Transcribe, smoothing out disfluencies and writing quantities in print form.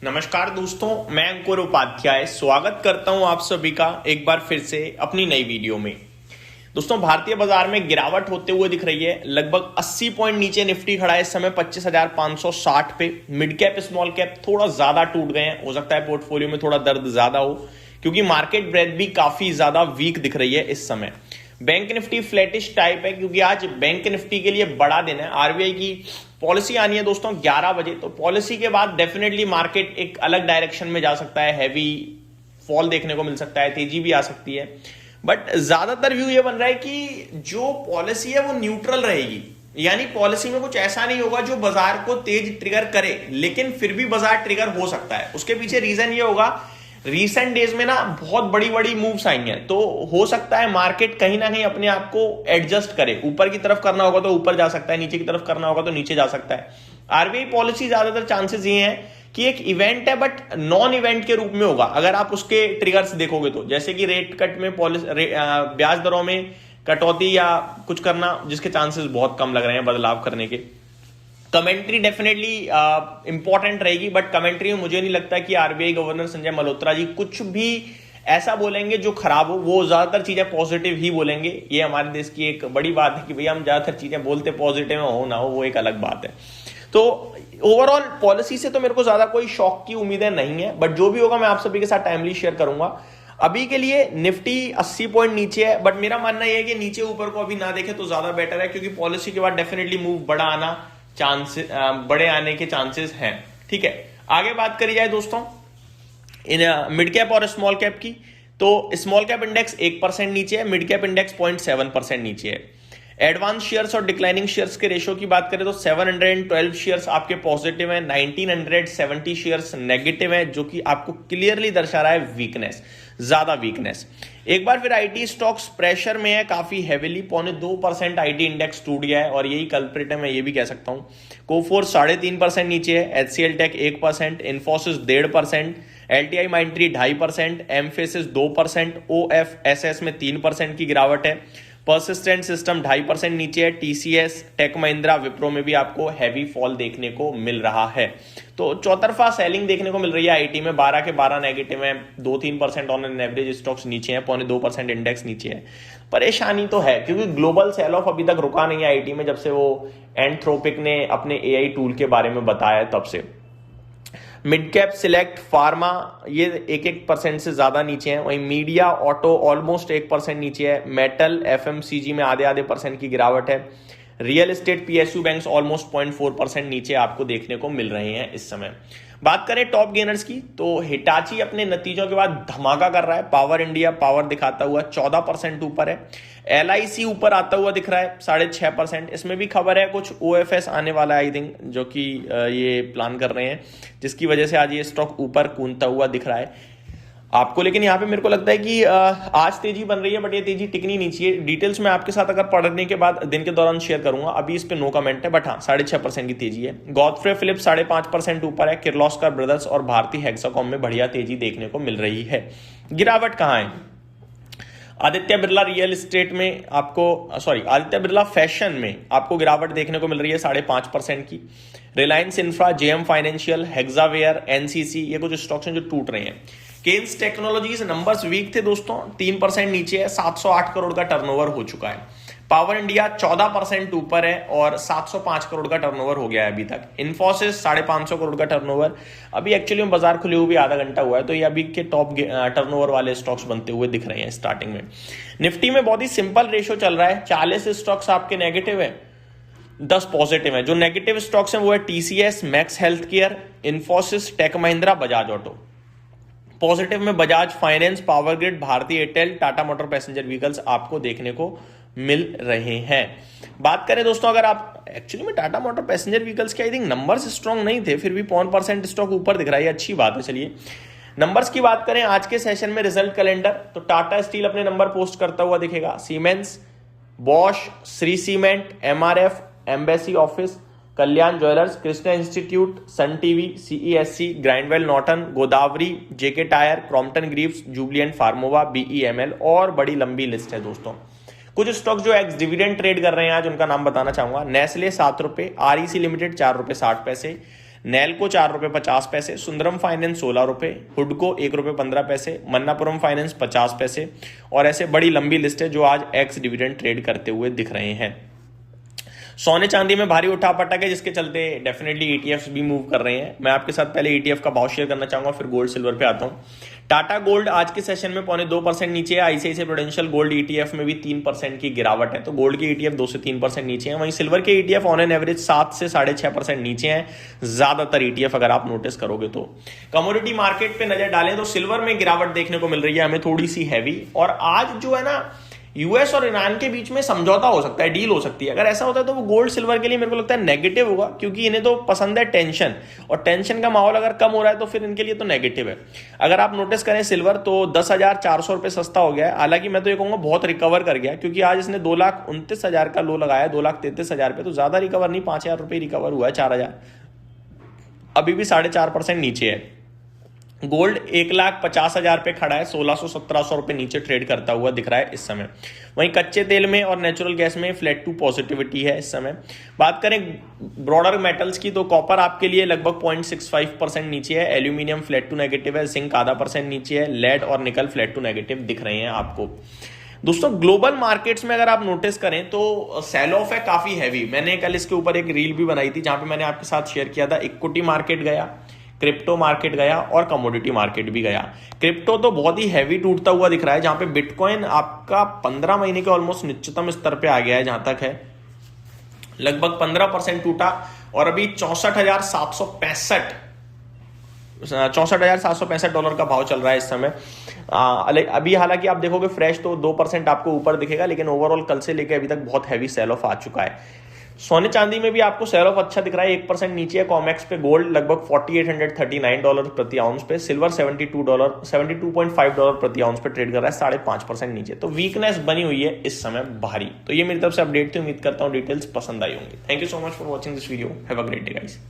नमस्कार दोस्तों, मैं अंकुर उपाध्याय स्वागत करता हूं आप सभी का एक बार फिर से अपनी नई वीडियो में। दोस्तों, भारतीय बाजार में गिरावट होते हुए दिख रही है। लगभग 80 पॉइंट नीचे निफ्टी खड़ा है इस समय 25,560 पे। मिड कैप स्मॉल कैप थोड़ा ज्यादा टूट गए हैं। हो सकता है पोर्टफोलियो में थोड़ा दर्द ज्यादा हो क्योंकि मार्केट ब्रेथ भी काफी ज्यादा वीक दिख रही है इस समय। बैंक निफ्टी फ्लैटिश टाइप है क्योंकि आज बैंक निफ्टी के लिए बड़ा दिन है। आरबीआई की पॉलिसी आनी है दोस्तों 11 बजे, तो पॉलिसी के बाद डेफिनेटली मार्केट एक अलग डायरेक्शन में जा सकता है। हैवी फॉल देखने को मिल सकता है, तेजी भी आ सकती है। बट ज्यादातर व्यू ये बन रहा है कि जो पॉलिसी है वो न्यूट्रल रहेगी, यानी पॉलिसी में कुछ ऐसा नहीं होगा जो बाजार को तेज ट्रिगर करे, लेकिन फिर भी बाजार ट्रिगर हो सकता है। उसके पीछे रीजन ये होगा, रीसेंट डेज में ना बहुत बड़ी बड़ी मूव्स आई हैं, तो हो सकता है मार्केट कहीं ना कहीं अपने आप को एडजस्ट करे। ऊपर की तरफ करना होगा तो ऊपर जा सकता है, नीचे की तरफ करना होगा तो नीचे जा सकता है। आरबीआई पॉलिसी ज्यादातर चांसेस ये हैं कि एक इवेंट है बट नॉन इवेंट के रूप में होगा। अगर आप उसके ट्रिगर्स देखोगे तो जैसे कि रेट कट में ब्याज दरों में कटौती या कुछ करना, जिसके चांसेस बहुत कम लग रहे हैं बदलाव करने के। कमेंट्री डेफिनेटली इंपॉर्टेंट रहेगी, बट कमेंट्री में मुझे नहीं लगता कि आरबीआई गवर्नर संजय मल्होत्रा जी कुछ भी ऐसा बोलेंगे जो खराब हो। वो ज्यादातर चीजें पॉजिटिव ही बोलेंगे। ये हमारे देश की एक बड़ी बात है कि भैया हम ज्यादातर चीजें बोलते पॉजिटिव हो ना हो, वो एक अलग बात है। तो ओवरऑल पॉलिसी से तो मेरे को ज्यादा कोई शॉक की उम्मीदें नहीं है, बट जो भी होगा मैं आप सभी के साथ टाइमली शेयर करूंगा। अभी के लिए निफ्टी 80 पॉइंट नीचे है, बट मेरा मानना यह है कि नीचे ऊपर को अभी ना देखे तो ज्यादा बेटर है, क्योंकि पॉलिसी के बाद डेफिनेटली मूव बड़े आने के चांसेस हैं। ठीक है, आगे बात करी जाए दोस्तों इन मिड कैप और स्मॉल कैप की, तो स्मॉल कैप इंडेक्स 1% नीचे है, मिड कैप इंडेक्स 0.7% नीचे है। एडवांस शेयर्स और डिक्लाइनिंग शेयर्स के रेशियो की बात करें तो 712 शेयर्स आपके पॉजिटिव हैं, 1970 शेयर्स नेगेटिव हैं, जो कि आपको क्लियरली दर्शा रहा है वीकनेस, ज्यादा वीकनेस। एक बार फिर आईटी स्टॉक्स प्रेशर में है काफी हेविली, 0.2% आईटी इंडेक्स टूट गया है और यही कल्प्रिट है, मैं ये भी कह सकता हूं। कोफोर्स 3.5% नीचे है, HCL Tech 1%, Infosys 1.5%, LTI Mindtree 2.5%, Mphasis 2%, OFSS में 3% की गिरावट है। परसिस्टेंट सिस्टम 2.5% नीचे है। टीसीएस, टेक महिंद्रा, विप्रो में भी आपको हैवी फॉल देखने को मिल रहा है। तो चौतरफा सेलिंग देखने को मिल रही है आईटी में, 12 के 12 नेगेटिव है, 2-3% ऑन एन एवरेज स्टॉक्स नीचे है, 0.2% इंडेक्स नीचे है। परेशानी तो है क्योंकि ग्लोबल सेल ऑफ अभी तक रुका नहीं है आईटी में, जब से वो एंथ्रोपिक ने अपने एआई टूल के बारे में बताया तब से। मिड कैप सिलेक्ट फार्मा ये 1% से ज्यादा नीचे है। वहीं मीडिया ऑटो ऑलमोस्ट 1% नीचे है। मेटल एफएमसीजी में आधे परसेंट की गिरावट है। Real estate PSU banks almost 0.4% नीचे आपको देखने को मिल रहे हैं इस समय। बात करें टॉप गेनर्स की तो हिटाची अपने नतीजों के बाद धमाका कर रहा है। पावर इंडिया पावर दिखाता हुआ 14% ऊपर है। एलआईसी ऊपर आता हुआ दिख रहा है 6.5%। इसमें भी खबर है कुछ ओएफएस आने वाला है आई थिंक, जो कि ये प्लान कर रहे हैं, जिसकी वजह से आज ये स्टॉक ऊपर कूदता हुआ दिख रहा है आपको। लेकिन यहाँ पे मेरे को लगता है कि आज तेजी बन रही है, बट ये तेजी टिकनी नहीं चाहिए। डिटेल्स में आपके साथ अगर पढ़ने के बाद दिन के दौरान शेयर करूंगा, अभी इस पे नो कमेंट है, बट हाँ 6.5% की तेजी है। गॉडफ्रे फिलिप्स 5.5% ऊपर है। किर्लोस्कर ब्रदर्स और भारतीय हेक्साकॉम में बढ़िया तेजी देखने को मिल रही है। गिरावट कहाँ है? आदित्य बिरला रियल एस्टेट में आदित्य बिरला फैशन में आपको गिरावट देखने को मिल रही है 5.5% की। Reliance infra, JM financial, Hexaware, NCC, ये कुछ स्टॉक्स हैं जो टूट रहे हैं। केन्स टेक्नोलॉजीज नंबर्स वीक थे दोस्तों, 3% नीचे है, 708 करोड़ का टर्नओवर हो चुका है। पावर इंडिया 14% ऊपर है और 705 करोड़ का टर्नओवर हो गया है अभी तक। इन्फोसिस 550 करोड़ का टर्नओवर, अभी एक्चुअली में बाजार खुले हुए भी आधा घंटा हुआ है, तो ये अभी के टॉप टर्नओवर वाले स्टॉक्स बनते हुए दिख रहे हैं स्टार्टिंग में। निफ्टी में बहुत ही सिंपल रेशियो चल रहा है, 40 स्टॉक्स आपके नेगेटिव है, 10 पॉजिटिव है। जो नेगेटिव स्टॉक्स हैं वो है TCS, Max Healthcare, Infosys, Tech Mahindra, Bajaj Auto. Positive में बजाज फाइनेंस, पावर ग्रिड, भारतीय एयरटेल, टाटा मोटर पैसेंजर व्हीकल्स आपको देखने को मिल रहे हैं। बात करें दोस्तों, अगर आप एक्चुअली में टाटा मोटर पैसेंजर व्हीकल्स के आई थिंक नंबर्स स्ट्रॉन्ग नहीं थे, फिर भी 0.1% स्टॉक ऊपर दिख रहा है, अच्छी बात है। चलिए नंबर्स की बात करें आज के सेशन में रिजल्ट कैलेंडर, तो टाटा स्टील अपने नंबर पोस्ट करता हुआ दिखेगा। Siemens, Bosch, Shree cement, MRF, embassy office, Kalyan jewellers, Krishna institute, sun TV, CESC, Grindwell Norton, Godavari, JK tyre, Crompton Greaves, Jubilant Pharmova, BEML और बड़ी लंबी लिस्ट है दोस्तों। कुछ स्टॉक जो एक्स डिविडेंड ट्रेड कर रहे हैं आज, उनका नाम बताना चाहूंगा। नेस्ले 7 रुपए, आरईसी लिमिटेड 4 रुपए 60 पैसे, नैलको 4 रुपए 50 पैसे, सुंदरम फाइनेंस 16 रुपए, हुडको 1 रुपए 15 पैसे, मन्नापुरम फाइनेंस 50 पैसे, और ऐसे बड़ी लंबी लिस्ट है जो आज एक्स डिविडेंड ट्रेड करते हुए दिख रहे हैं। सोने चांदी में भारी उठापटक है, जिसके चलते डेफिनेटली ईटीएफ्स भी मूव कर रहे हैं। मैं आपके साथ पहले ईटीएफ का भाव शेयर करना चाहूंगा, फिर गोल्ड सिल्वर पे आता हूं। टाटा गोल्ड आज के सेशन में 0.25% नीचे है। आईसीआईसीआई प्रूडेंशियल गोल्ड ईटीएफ में भी 3% की गिरावट है, तो गोल्ड के ईटीएफ 2 से 3% नीचे है। वहीं सिल्वर के ईटीएफ ऑन एन एवरेज 7 से 6.5% नीचे हैं ज्यादातर ईटीएफ, अगर आप नोटिस करोगे तो। कमोडिटी मार्केट पे नजर डालें तो सिल्वर में गिरावट देखने को मिल रही है हमें, थोड़ी सी हैवी। और आज जो है ना, यूएस और ईरान के बीच में समझौता हो सकता है, डील हो सकती है। अगर ऐसा होता है तो वो गोल्ड सिल्वर के लिए मेरे को लगता है नेगेटिव होगा, क्योंकि इन्हें तो पसंद है टेंशन, और टेंशन का माहौल अगर कम हो रहा है तो फिर इनके लिए तो नेगेटिव है। अगर आप नोटिस करें सिल्वर तो 10,400 रुपए सस्ता हो गया है। हालांकि मैं तो ये कहूंगा बहुत रिकवर कर गया, क्योंकि आज इसने 2,29,000 का लो लगाया, 2,33,000 पे, तो ज्यादा रिकवर नहीं, 5,000 रुपए रिकवर हुआ है, 4,000, अभी भी 4.5% नीचे है। गोल्ड 1,50,000 पे खड़ा है, 1,600-1,700 रुपए नीचे ट्रेड करता हुआ दिख रहा है इस समय। वहीं कच्चे तेल में और नेचुरल गैस में फ्लैट टू पॉजिटिविटी है इस समय। बात करें ब्रॉडर मेटल्स की तो कॉपर आपके लिए लगभग 0.65% नीचे है, एल्यूमिनियम फ्लैट टू नेगेटिव है, जिंक 0.5% नीचे है, लेड और निकल फ्लैट टू नेगेटिव दिख रहे हैं आपको। दोस्तों ग्लोबल मार्केट्स में अगर आप नोटिस करें तो सेल ऑफ है काफी हैवी। मैंने कल इसके ऊपर एक रील भी बनाई थी जहां पे मैंने आपके साथ शेयर किया था, इक्विटी मार्केट गया, क्रिप्टो मार्केट गया और कमोडिटी मार्केट भी गया। क्रिप्टो तो बहुत ही हैवी टूटता हुआ दिख रहा है, जहां पे बिटकॉइन आपका 15 महीने के ऑलमोस्ट निश्चितम स्तर पे आ गया है, जहां तक है लगभग 15% टूटा, और अभी $64,765 का भाव चल रहा है इस समय। अभी हालांकि आप देखोगे फ्रेश तो 2% आपको ऊपर दिखेगा, लेकिन ओवरऑल कल से लेकर अभी तक बहुत हैवी सेल ऑफ आ चुका है। सोने चांदी में भी आपको सेल ऑफ अच्छा दिख रहा है, 1% नीचे है कॉमेक्स पे। गोल्ड लगभग $4,839 प्रति आउंस पे, सिल्वर $72.5 प्रति आउंस पे ट्रेड कर रहा है, 5.5% नीचे। तो वीकनेस बनी हुई है इस समय भारी। तो ये मेरी तरफ से अपडेट थी, उम्मीद करता हूं डिटेल्स पसंद आई होंगी। Thank you so much for watching this video, have a great day guys.